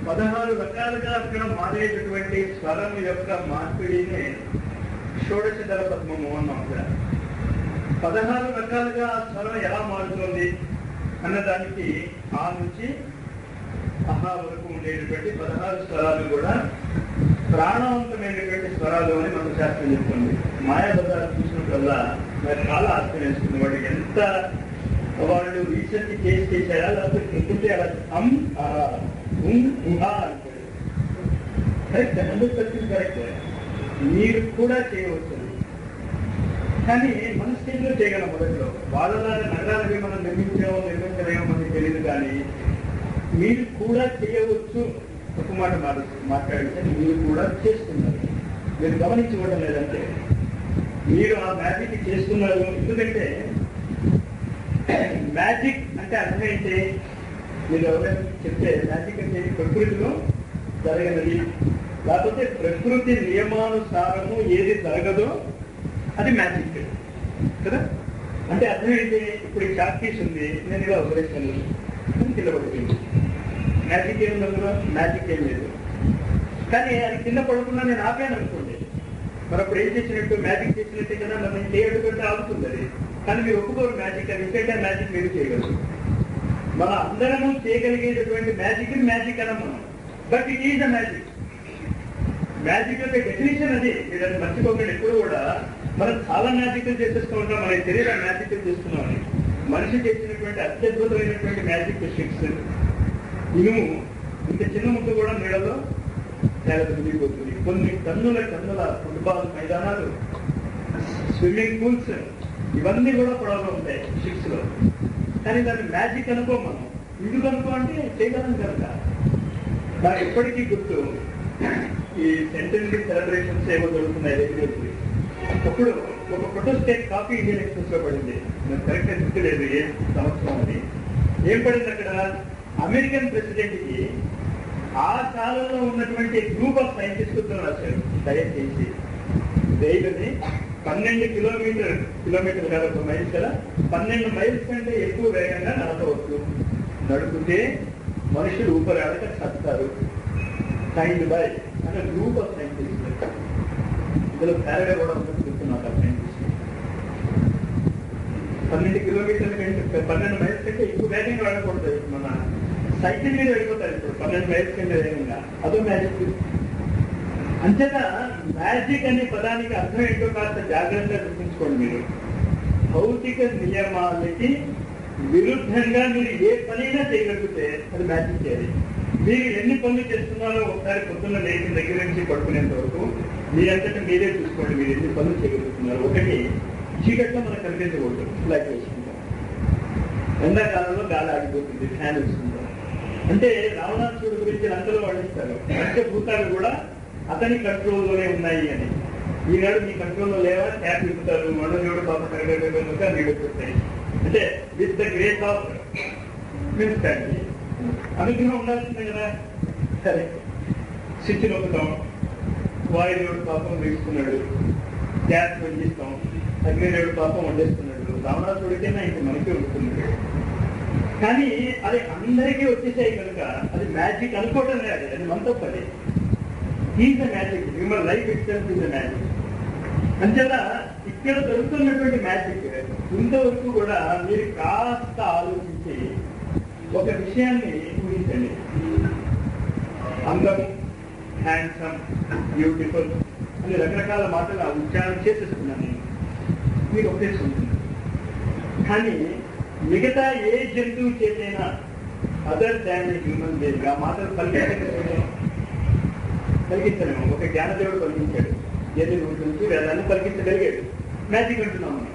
16 రకాలుగా అక్కడ మారేటటువంటి స్వరం యొక్క మార్పిడినే షోడశదళ పద్మము అన్నాం. అక్కడ 16 రకాలుగా ఆ స్వరం ఎలా మారుతుంది అన్నదానికి ఆ నుంచి అహా వరకు ఉండేటటువంటి 16 స్వరాలు కూడా ప్రాణవంతమైనటువంటి స్వరాలు అని మన శాస్త్రం చెప్తుంది. మాయాబజార్ చూసినప్పుడల్లా మరి చాలా ఆశ్చర్యం. వాడు ఎంత వాళ్ళు రీసెంట్ కేసు చేశారా, లేకపోతే చెప్తుంటే అలా ఉహా అంటాడు. Correct, 100% correct. మీరు కూడా చేయవచ్చు. కానీ మన స్టేజ్లో చేయగలం. మొదట్లో వాళ్ళలాగా నగరాలకి మనం నిర్మించలేమో మనకి తెలియదు. కానీ మీరు కూడా చేయవచ్చు. ఒక మాట మాట్లాడితే మీరు కూడా చేస్తున్నారు. మీరు గమనించుకోవడం లేదంటే మీరు ఆ మ్యాజిక్ చేస్తున్నారు. ఎందుకంటే మ్యాజిక్ అంటే అర్థం ఏంటి? మీరు ఎవరైనా చెప్తే మ్యాజిక్ అంటే ప్రకృతిలో జరగనది, లేకపోతే ప్రకృతి నియమానుసారము ఏది జరగదో అది మ్యాజిక్ కదా. అంటే అర్థం ఏంటి? ఇప్పుడు ఈ చాక్ పీస్ ఉంది, నేను ఇలా వదిలేస్తాను, కింద పడుతుంది. మ్యాజిక్ ఏం అందులో? మ్యాజిక్ ఏం లేదు. కానీ అది కింద పడకుండా నేను ఆపాను అనుకోండి, మరి అప్పుడు ఏం చేసినట్టు మ్యాజిక్ చేసినట్టే కదా, మనం చేయడుకుంటే ఆగుతుంది అది. కానీ మీరు ఒప్పుకోరు మ్యాజిక్, అది ఇన్స్టెంట్ మ్యాజిక్ మీరు చేయగలరు. మన అందరము చేయగలిగేటటువంటి మ్యాజిక్ అనం మనం, but it is a magic. Magic యొక్క డెఫినేషన్ అది, మీరు అది మర్చిపోకండి. ఎప్పుడు కూడా మనం చాలా మ్యాజిక్లు చేసేస్తూ ఉంటాం, మన శరీరం మ్యాజిక్లు చేస్తున్నామని. మనిషి చేసినటువంటి అత్యద్భుతమైనటువంటి మ్యాజిక్ ట్రిక్స్, ఇనుము ఇంత చిన్న ముక్క కూడా నీళ్ళలో తేలిపోతుంది. కొన్ని టన్నుల ఫుట్బాల్ మైదానాలు, స్విమ్మింగ్ పూల్స్, ఇవన్నీ కూడా పొడవలో ఉంటాయి షిప్స్ లో. కానీ దాన్ని మ్యాజిక్ అనుకో మనం. ఎందుకు అనుకో అంటే చేయగలం కనుక. నాకు ఎప్పటికీ గుర్తు, ఈ సెంటెనరీ సెలబ్రేషన్స్ ఏమో జరుగుతున్నాయి రెగ్యులర్లీ. అప్పుడు ఒక photo state copy Indian express లో పడింది, నాకు కరెక్ట్ గా గుర్తులేదు ఏ సంవత్సరం అని. ఏం పడింది అక్కడ, అమెరికన్ ప్రెసిడెంట్ కి ఆ కాలంలో ఉన్నటువంటి గ్రూప్ ఆఫ్ సైంటిస్టులతో రాశారు, దయచేసి రైలుని 12 కిలోమీటర్ కాదు, ఒక మైల్స్ కదా, 12 మైల్స్ కంటే ఎక్కువ వేగంగా నడపవచ్చు. నడుపుతే మనుషులు ఊపిరాడక చస్తారు. సైన్డ్ బై అంటే గ్రూప్ ఆఫ్ సైంటిస్ట్. ఇందులో ఫ్యారడే కూడా చెప్తున్నారు సైంటిస్ట్. 12 కిలోమీటర్ల కంటే 12 మైల్స్ కంటే ఎక్కువ వేగంగా వెళ్ళకూడదు. మన సైకిల్ మీద వెళ్ళిపోతారు ఇప్పుడు 12 మైల్స్ కంటే వేగంగా. అదో మ్యాజిక్. అంతేగా మ్యాజిక్ అనే పదానికి అర్థం ఏంటో కాస్త జాగ్రత్తగా గుర్తుంచుకోండి. మీరు భౌతిక నియమాలకి విరుద్ధంగా మీరు ఏ పనైనా చేయగలిగితే అది మ్యాజిక్ చేయాలి. మీరు ఎన్ని పనులు చేస్తున్నారో ఒకసారి పొద్దున్న లేచిన దగ్గర నుంచి పడుకునేంత వరకు మీరంతటా మీరే చూసుకోండి, మీరు ఎన్ని పనులు చేయగలుగుతున్నారు. ఒకటి, చీకట్లో మనకు కనిపించకూడదు, లైట్ వేసుకుంటాం. ఎండాకాలంలో గాలి ఆగిపోతుంది, ఫ్యాన్ వేసుకుంటాం. అంటే రావణాసురుడు గురించి లంకలో వర్ణిస్తారు, పంచభూతాలు కూడా అతని కంట్రోల్లోనే ఉన్నాయి అని. ఈనాడు మీ కంట్రోల్లో లేవా, ట్యాప్ ఇప్పుతారు, మనోజోడు పాప కనుక నీళ్ళు వస్తాయి. అంటే with the grace of municipality అనుగ్రహం ఉండాల్సిందే కదా. సరే, స్విచ్ నొక్కుతాం, వాయుదేవుడు పాపం వేసుకున్నాడు, గ్యాస్ వెలిగిస్తాం, అగ్నిదేవుడు పాపం వండేస్తున్నాడు. రావణాసుడికైనా ఇంక మనకే ఉంటున్నాడు. కానీ అది అందరికీ వచ్చేసాయి కనుక అది మ్యాజిక్ అనుకోవటం లేదు, అది మన తప్పది. Is the magic, human life itself is the magic. అంతేలా ఇక్కడ జరుగుతున్నటువంటి మ్యాజిక్ ఇంతవరకు కూడా మీరు కాస్త ఆలోచించి ఒక విషయాన్ని ఊహించండి. అందం, హ్యాండ్సమ్, బ్యూటిఫుల్ అని రకరకాల మాటలు ఉచ్చారణ చేసేస్తున్నాను నేను, మీరు ఒప్పేసుకుంటున్నారు. కానీ మిగతా ఏ జంతువు చేతైనా అదర్ దాన్ హ్యూమన్ బీయింగ్ ఆ మాటలు పలికించలేము. ఒక జ్ఞానదేవుడు పలికించాడు, ఏది నుంచి వేదాన్ని పలికించగలిగాడు, మ్యాజిక్ అంటున్నాం మనం.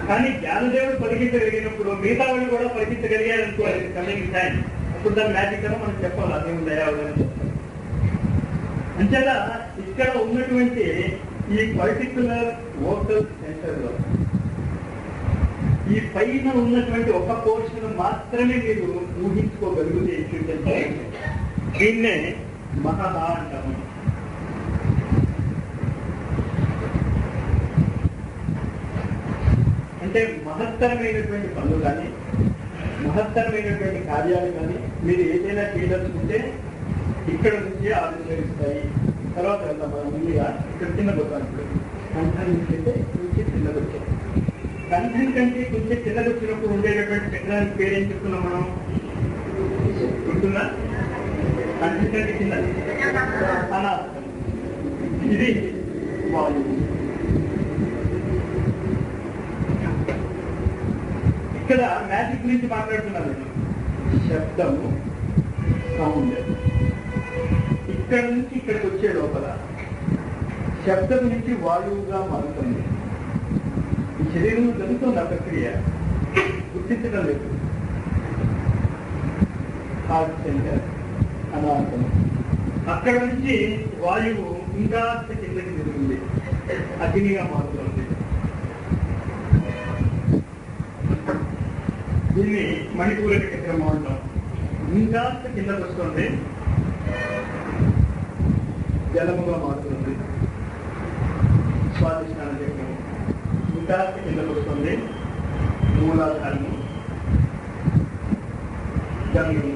కానీ జ్ఞానదేవుడు పలికించగలిగినప్పుడు మిగతా వాళ్ళు కూడా పలికించగలిగారనుకోవాలి కమింగ్ టైం, అప్పుడు దాని మ్యాజిక్ అని మనం చెప్పాలి, అదేం దయావదని చెప్పాలి. అంతేలా ఇక్కడ ఉన్నటువంటి ఈ పర్టిక్యులర్ వోకల్ సెంటర్ లో ఈ పైన ఉన్నటువంటి ఒక పోర్షన్ మాత్రమే మీరు ఊహించుకోగలిగితే దీన్నే మహా అంటాము. అంటే మహత్తరమైనటువంటి పనులు కానీ మహత్తరమైనటువంటి కార్యాలు కానీ మీరు ఏదైనా చేయదలుచుకుంటే ఇక్కడ నుంచి ఆవిష్కరిస్తాయి. తర్వాత వెళ్తాం మనం ముందుగా ఇక్కడ చిన్నది వస్తాను. కంఠం నుంచి చిన్నది వచ్చాయి. కంఠం కంటే కొంచెం చిన్నది వచ్చినప్పుడు ఉండేటటువంటి చక్రానికి పేరేం చెప్తున్నాం మనం, గుర్తుందా? కంఠం కంటే చిన్నది అనాథం. ఇది వాయువు. ఇక్కడ మ్యాజిక్ గురించి మాట్లాడుతున్నాను నేను. శబ్దము, సౌండ్ ఇక్కడ నుంచి ఇక్కడికి వచ్చే లోపల శబ్దం నుంచి వాయువుగా మారుతుంది. ఈ శరీరంలో జరుగుతున్న ప్రక్రియ గుర్తించడం లేదు. హార్ట్ సెంటర్, అనాథం. అక్కడ నుంచి వాయువు ఇంకా కిందకి తిరుగుతుంది, అగ్నిగా మారుతుంది. దీన్ని మణిపూరక చక్రము అంటాం. ఇంకా కిందకు వస్తుంది, జలముగా మారుతుంది. స్వాదిష్టాన చక్రము ఇంకా కిందకు వస్తుంది, మూలాధారము, గంగము,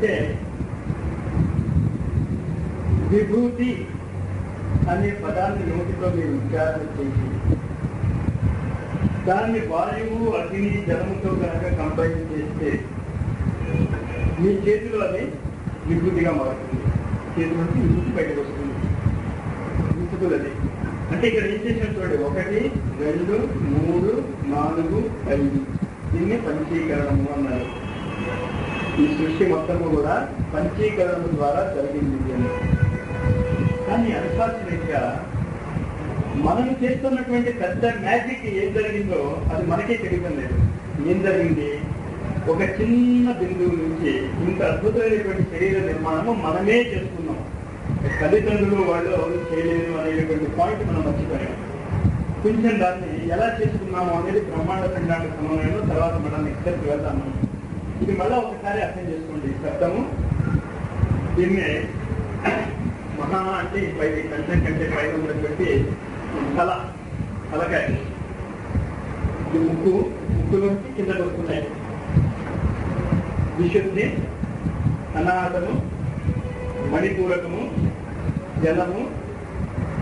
అంటే విభూతి అనే పదాన్ని నోటితో మీరు ఉచ్చారణ చేసి దాన్ని వాయువు, అగ్ని, జలముతో కనుక కంబైన్ చేస్తే మీ చేతిలో అది విభూతిగా మారుతుంది. చేతి నుంచి విభూతి బయటకు వస్తుంది. విభూతులు అది అంటే ఇక్కడ ఏం చేసిన చూడండి, 1, 2, 3, 4, 5 దీన్ని పంచీకరణము అన్నారు. ఈ సృష్టి మొత్తము కూడా పంచీకరణం ద్వారా జరిగింది అని. కానీ అన్ఫార్చునేట్ గా మనం చేస్తున్నటువంటి పెద్ద మ్యాజిక్ ఏం జరిగిందో అది మనకే తెలియడం లేదు. ఏం జరిగింది, ఒక చిన్న బిందువు నుంచి ఇంత అద్భుతమైనటువంటి శరీర నిర్మాణము మనమే చేసుకున్నాం. తల్లిదండ్రులు వాళ్ళు ఎవరు చేయలేదు అనేటువంటి పాయింట్ మనం మర్చిపోయాం. కొంచెం దాన్ని ఎలా చేసుకున్నాము అనేది బ్రహ్మాండ పిండాండ సమయంలో తర్వాత మనం నెక్స్ట్ వెళ్తాము. ఇది మళ్ళా ఒకసారి అర్థం చేసుకోండి. శబ్దము దీన్నే మహా అంటే పైకి కంచెం కంటే పైన ఉన్నటువంటి తలకాయ, ఇది ముక్కులోంచి కిందకు వస్తున్నాయి. విశుద్ధి, అనాహతము, మణిపూరకము, జలము,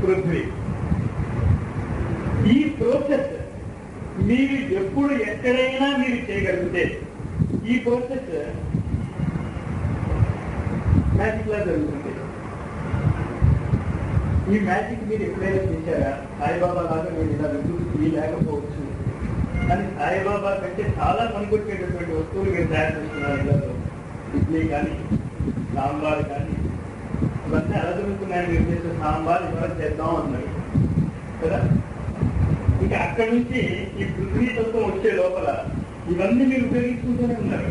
పృథ్వీ. ఈ ప్రోసెస్ మీరు ఎప్పుడు ఎక్కడైనా మీరు చేయగలిగితే ఈ ప్రోసెస్ మ్యాజిక్ లా జరుగుతుంది. ఈ మ్యాజిక్ మీరు ఎప్పుడైనా చేశారా? సాయిబాబా లాగా మీరు ఇలా విభూతి లేకపోవచ్చు, కానీ సాయిబాబా కంటే చాలా పనికొచ్చేటటువంటి వస్తువులు మీరు తయారు చేస్తున్నారు. ఇళ్లలో ఇడ్లీ కానీ, సాంబార్ కానీ, ఇవన్నీ ఎలా జరుగుతున్నాయని మీరు చేసే సాంబార్ ఇవాళ చేద్దాం అన్నారు కదా. ఇంకా అక్కడి నుంచి ఈ పృథ్వీ తత్వం వచ్చే లోపల ఇవన్నీ మీరు ఉపయోగించుకుంటూనే ఉన్నారు.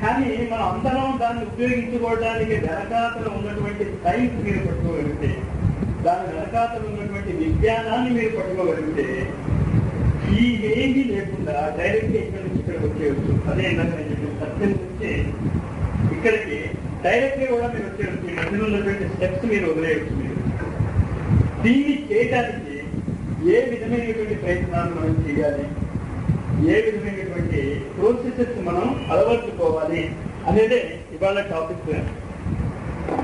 కానీ మనం అందరం దాన్ని ఉపయోగించుకోవడానికి వెనకాతలు ఉన్నటువంటి సైన్స్ మీరు పట్టుకోగలిగితే, దాని వెనకాతలు ఉన్నటువంటి విజ్ఞానాన్ని మీరు పట్టుకోగలిగితే ఈ ఏమీ లేకుండా డైరెక్ట్ ఇక్కడి నుంచి ఇక్కడికి వచ్చేయచ్చు. అదే ఇందాక నేను చెప్పిన సత్యం నుంచి ఇక్కడికి డైరెక్ట్ కూడా మీరు వచ్చేయచ్చు. మధ్యలో ఉన్నటువంటి స్టెప్స్ మీరు వదిలేయచ్చు. మీరు దీన్ని చేయడానికి ఏ విధమైనటువంటి ప్రయత్నాలు మనం చేయాలి, ఏ విధమైనటువంటి ప్రోసెసెస్ మనం అలవర్చుకోవాలి అనేదే ఇవాళ టాపిక్.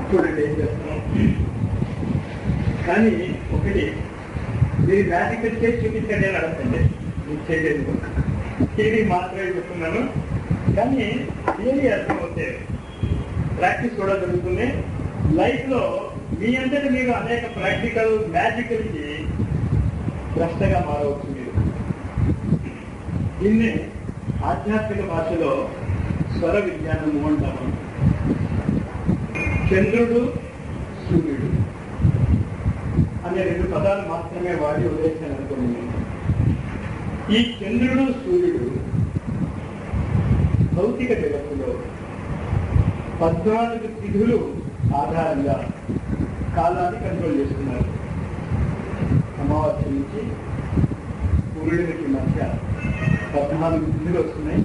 చూడండి ఏం చేస్తున్నాం. కానీ ఒకటి మీరు మ్యాజిక్ చేసి చూపించండి అని అడగండి. మీకు చేయలేదు, ఇది మాత్రమే చెప్తున్నాను. కానీ ఏది అర్థం అవుతే ప్రాక్టీస్ కూడా జరుగుతుంది. లైఫ్ లో మీ అంతటి మీరు అనేక ప్రాక్టికల్ మ్యాజికల్కి భ్రష్టగా మారవచ్చు. మీరు దీన్నే ఆధ్యాత్మిక భాషలో స్వర విజ్ఞానము అంటాము. చంద్రుడు, సూర్యుడు అనే 2 పదాలు మాత్రమే వాడి ఉద్దేశాన్ని అనుకోండి. ఈ చంద్రుడు, సూర్యుడు భౌతిక జగత్తులో 14 తిథులు ఆధారంగా కాలాన్ని కంట్రోల్ చేస్తున్నారు. అమావాస్య నుంచి సూర్యుడికి మధ్య 14 తిథులు వస్తున్నాయి.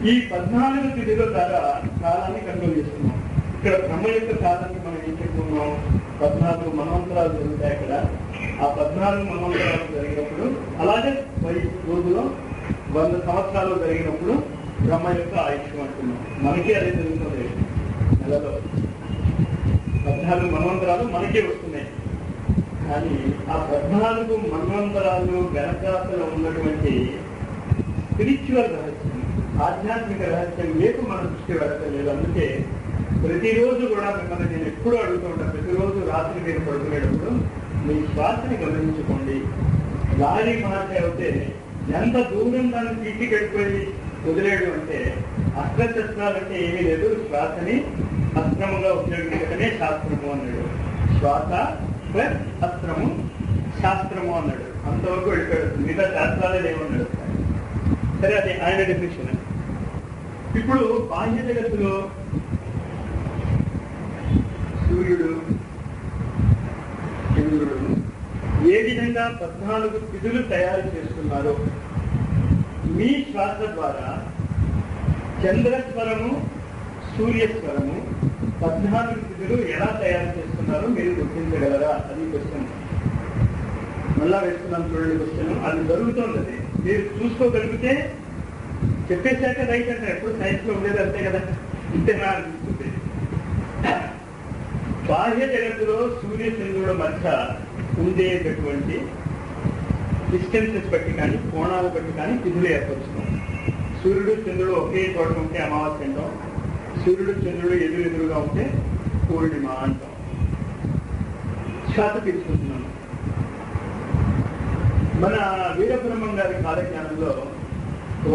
ఈ 14 తిథుల ద్వారా కాలాన్ని కంట్రోల్ చేస్తున్నాం. ఇక్కడ బ్రహ్మ యొక్క కాలాన్ని మనం ఏం చెప్పుకున్నాం, 14 మన్వంతరాలు జరుగుతాయి. అక్కడ ఆ 14 మన్వంతరాలు జరిగినప్పుడు, అలాగే 10 రోజులో 100 సంవత్సరాలు జరిగినప్పుడు బ్రహ్మ యొక్క ఆయుష్ అంటున్నాం. మనకి అదే జరుగుతుంది. నెలలో 14 మన్వంతరాలు మనకే వస్తున్నాయి. కానీ ఆ 14 మన్వంతరాలు వెనకాతలో ఉన్నటువంటి స్పిరిచువల్ రహస్యం, ఆధ్యాత్మిక రహస్యం వైపు మన దృష్టి వెళ్ళలేదు. అందుకే ప్రతిరోజు కూడా మిమ్మల్ని నేను ఎప్పుడూ అడుగుతూ ఉంటాను. ప్రతిరోజు రాత్రి మీరు పడుకునేటప్పుడు మీ శ్వాసని గమనించుకోండి. లారీ మార్చి అయితే ఎంత దూరం దాన్ని తీసుకెళ్ళిపోయి వదిలేడు అంటే, అస్త్రశస్త్రాలంటే ఏమీ లేదు, శ్వాసని అస్త్రముగా ఉపయోగించడమే శాస్త్రము అన్నాడు. శ్వాస ప్లస్ అస్త్రము శాస్త్రము అన్నాడు. అంతవరకు వెళ్ళిపోయాడు. మిగతా శాస్త్రాలే లేవన్నాడు. సరే, అది ఆయన డెఫినిషన్. ఇప్పుడు బాహ్య జగత్తులో సూర్యుడు, చంద్రుడు ఏ విధంగా 14 తిథులు తయారు చేస్తున్నారో మీ శ్వాస ద్వారా చంద్రస్వరము, సూర్యస్వరము 14 తిథులు ఎలా తయారు చేస్తున్నారో మీరు గుర్తించగలరా? అది క్వశ్చన్. మళ్ళా వేస్తున్నాం చూడండి క్వశ్చన్. అది జరుగుతుంది. మీరు చూసుకోగలిగితే చెప్పేశాక రైట్ అంటే ఎప్పుడు సైన్స్ లో ఉండేది అంతే కదా. ఇంతేనా అనిపిస్తుంది. బాహ్య జగత్తులో సూర్యచంద్రుల మధ్య ఉండేటటువంటి డిస్టెన్సెస్ బట్టి కానీ కోణాలు బట్టి కానీ తిథులు ఏర్పరుచుతాం. సూర్యుడు చంద్రుడు ఒకే చోట ఉంటే అమావాస్య అంటాం, సూర్యుడు చంద్రుడు ఎదురుగా ఉంటే పూర్ణిమ అంటాం. శ్వాస తీసుకుంటున్నాం. మన వీరబ్రహ్మం గారి కాలజ్ఞానంలో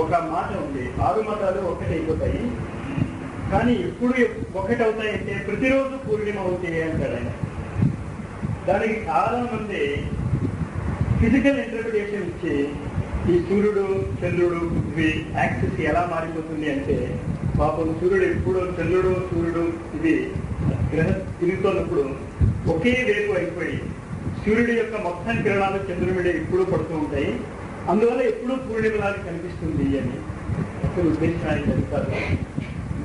ఒక మాట ఉంది, 6 మతాలు ఒకటైపోతాయి కానీ ఎప్పుడు ఒకటవుతాయంటే ప్రతిరోజు పూర్ణిమ అవుతాయి అంటాడు ఆయన. దానికి చాలా మంది ఫిజికల్ ఇంటర్ప్రిటేషన్ ఇచ్చి ఈ సూర్యుడు చంద్రుడు పృథ్వీ యాక్సిస్ ఎలా మారిపోతుంది అంటే, పాపం సూర్యుడు ఎప్పుడు చంద్రుడు సూర్యుడు ఇది గ్రహం తిరుగుతున్నప్పుడు ఒకే వేపు అయిపోయి సూర్యుడి యొక్క మొత్తం కిరణాలు చంద్రుడి మీద ఎప్పుడూ పడుతూ ఉంటాయి, అందువల్ల ఎప్పుడూ పూర్ణిమలాగా కనిపిస్తుంది అని అసలు ఉద్దేశాన్ని చెప్తారు.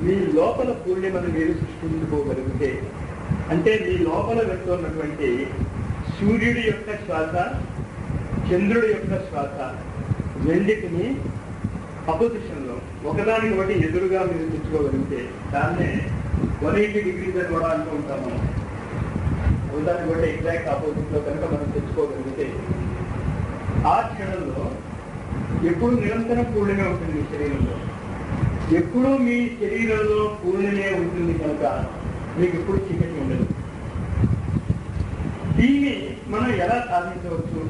మీ లోపల పూర్ణిమను మీరు సృష్టించుకోగలిగితే, అంటే మీ లోపల వెళ్తున్నటువంటి సూర్యుడి యొక్క శ్వాస చంద్రుడి యొక్క శ్వాస రెండింటిని అపోజిషన్ లో ఒకదానికి ఒకటి ఎదురుగా మీరు తెచ్చుకోగలిగితే దాన్నే 180 degrees అని కూడా అంటూ ఉంటాం. మనం ఒకదానికి ఒకటి ఎగ్జాక్ట్ ఆపోజిట్ లో కనుక మనం తెచ్చుకోగలిగితే ఆ క్షణంలో ఎప్పుడు నిరంతరం పూర్ణిమే ఉంటుంది మీ శరీరంలో. ఎప్పుడూ మీ శరీరంలో పూర్ణిమే ఉంటుంది కనుక మీకు ఎప్పుడు చీకటి ఉండదు. దీన్ని మనం ఎలా సాధించవచ్చు,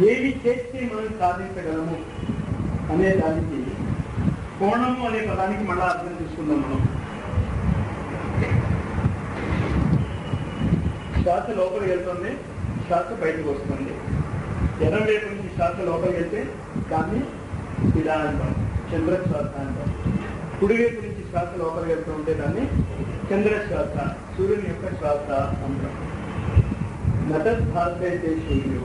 ఏది చేస్తే మనం సాధించగలము అనే దానికి కోణము అనే పదానికి మళ్ళా అర్థం తీసుకుందాం. మనం శ్వాస లోపలికి వెళ్తుంది, శ్వాస బయటకు వస్తుంది. ఎడం వైపు నుంచి శ్వాస లోపలికి వెళ్తే దాన్ని ఇలా అంటాం, చంద్రశ్వాస అంటాం. కుడివైపు నుంచి శ్వాస లోపలికి వెళ్తూ ఉంటే దాన్ని చంద్రశ్వాస, సూర్యుని యొక్క శ్వాస అంటాం. నటద్భారతైతే సూర్యుడు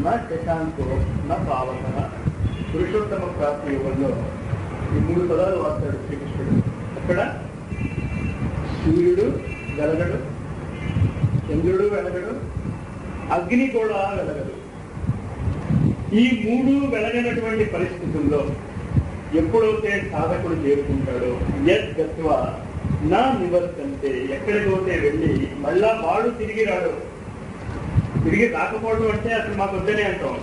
నా శశాంకో నా పావక. పురుషోత్తమ ప్రాప్తి యుగంలో ఈ 3 పదాలు వాడతాడు శ్రీకృష్ణుడు. అక్కడ సూర్యుడు వెలగడు, చంద్రుడు వెలగడు, అగ్ని కూడా వెలగడు. ఈ 3 వెలగనటువంటి పరిస్థితుల్లో ఎప్పుడైతే సాధకుడు చేరుకుంటాడో యద్గత్వ నా నివర్తంతే, ఎక్కడికైతే వెళ్ళి మళ్ళా వాడు తిరిగి రాడు. తిరిగి రాకపోవడం అంటే అసలు మాకు వద్దనే అంటాం,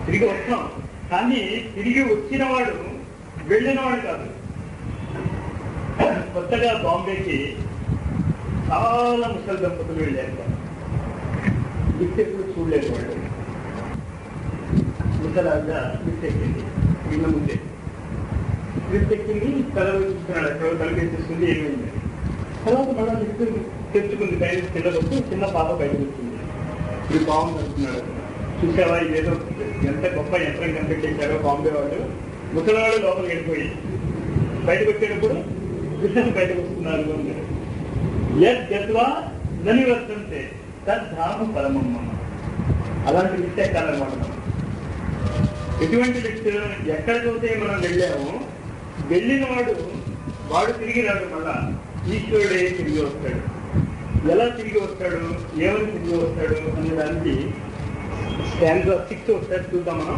తిరిగి వస్తాం. కానీ తిరిగి వచ్చిన వాడు వెళ్ళినవాడు కాదు. కొత్తగా బాంబేకి చాలా ముసలి దంపతులు వెళ్ళారు. లిఫ్ట్ ఎప్పుడు చూడలేదు వాళ్ళు. ముసలాగా లిఫ్ట్ ఎక్కింది, ఇళ్ళ ముందే లిఫ్ట్ ఎక్కింది, తలలో చూస్తున్నాడు, ఎక్కడో తలకెత్తిస్తుంది, ఏమైంది. తర్వాత మళ్ళా లిఫ్ట్ తెచ్చుకుంది, బయట పిల్లలకు చిన్న పాప బయటకు వచ్చింది. ఇది బాగుంది అంటున్నాడు. చూసావా ఇదేదో ఎంత గొప్ప యంత్రం కనిపెట్టేశారో బాంబే వాళ్ళు. ముసలివాళ్ళు లోపలికి వెళ్ళిపోయి బయటకు వచ్చేటప్పుడు కృష్ణుడు బయటకు వస్తున్నారు అన్నారు. యద్గత్వా ననివర్తంతే తద్ధామ పరమమ్మ. అలాంటి లిఫ్ట్ ఎక్కాలన్నమాట మనం. ఎటువంటి లిఫ్ట్? ఎక్కడికైతే మనం వెళ్ళామో వెళ్ళిన వాడు తిరిగి రాడు, మళ్ళా ఈశ్వరుడే తిరిగి వస్తాడు. ఎలా తిరిగి వస్తాడు, ఏమని తిరిగి వస్తాడు అనే దానికి స్టాండ్లో 6 వస్తాడు చూద్దాం మనం.